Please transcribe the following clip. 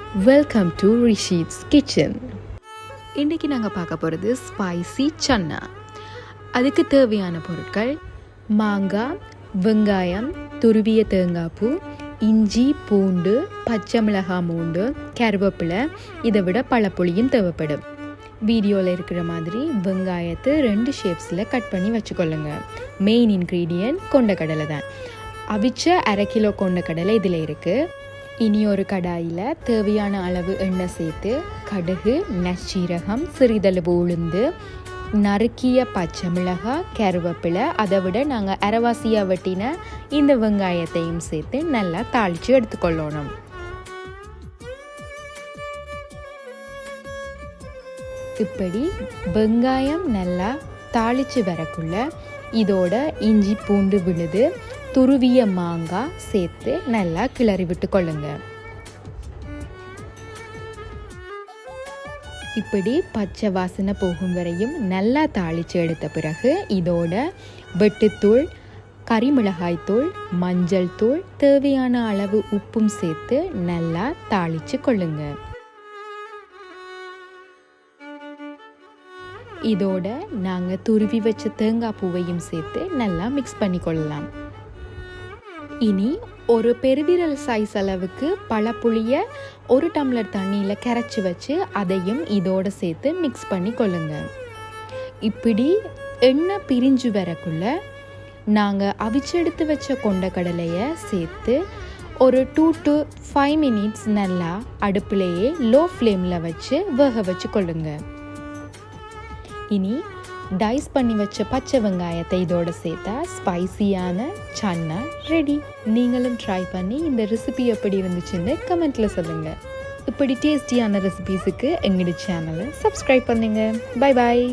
Welcome to ரிஷீட்ஸ் kitchen. இன்றைக்கி நாங்கள் பார்க்க போகிறது ஸ்பைசி சன்னா. அதுக்கு தேவையான பொருட்கள்: மாங்காய், வெங்காயம், துருவிய தேங்காய்ப்பூ, இஞ்சி, பூண்டு, பச்சை மிளகாய் மூண்டு, கருவேப்பிலை, இதை விட பழப்புளியும் தேவைப்படும். வீடியோவில் இருக்கிற மாதிரி வெங்காயத்தை 2 ஷேப்ஸில் கட் பண்ணி வச்சுக்கொள்ளுங்க. மெயின் இன்க்ரீடியன்ட் கொண்டக்கடலை தான். அவிச்ச 1/2 கிலோ கொண்டக்கடலை இதில் இருக்குது. இனி ஒரு கடாயில் தேவையான அளவு எண்ணெய் சேர்த்து கடுகு, நச்சீரகம், சிறிதளவு உளுந்து, நறுக்கிய பச்சை மிளகாய், கருவேப்பிலை, அதை விட நாங்கள் அரைவாசியாக வெட்டின இந்த வெங்காயத்தையும் சேர்த்து நல்லா தாளித்து எடுத்துக்கொள்ளணும். இப்படி வெங்காயம் நல்லா தாளித்து வரக்குள்ள இதோட இஞ்சி, பூண்டு விழுது, துருவிய மாங்காய் சேர்த்து நல்லா கிளறி விட்டு கொள்ளுங்க. இப்படி பச்சை வாசனை போகும் வரையும் நல்லா தாளித்து எடுத்த பிறகு இதோட வெட்டுத்தூள், கறிமிளகாய்த்தூள், மஞ்சள் தூள், தேவையான அளவு உப்பும் சேர்த்து நல்லா தாளித்து கொள்ளுங்க. இதோட நாங்கள் துருவி வச்ச தேங்காய் பூவையும் சேர்த்து நல்லா மிக்ஸ் பண்ணி கொள்ளலாம். இனி ஒரு பெருவிரல் சைஸ் அளவுக்கு பழப்புளியை 1 டம்ளர் தண்ணியில் கரைச்சி வச்சு அதையும் இதோடு சேர்த்து மிக்ஸ் பண்ணி கொள்ளுங்க. இப்படி எண்ணெய் பிரிஞ்சு வரக்குள்ள நாங்கள் அவிச்செடுத்து வச்ச கொண்டக்கடலையை சேர்த்து ஒரு 2 to 5 மினிட்ஸ் நல்லா அடுப்புலையே லோ ஃப்ளேமில் வச்சு வேக வச்சு கொள்ளுங்க. இனி டைஸ் பண்ணி வச்ச பச்சை வெங்காயத்தை இதோடு சேர்த்தா ஸ்பைசியான சன்னா ரெடி. நீங்களும் ட்ரை பண்ணி இந்த ரெசிபி எப்படி இருந்துச்சுன்னு கமெண்ட்டில் சொல்லுங்கள். இப்படி டேஸ்டியான ரெசிபீஸுக்கு எங்களோட சேனலை சப்ஸ்கிரைப் பண்ணுங்க. Bye bye.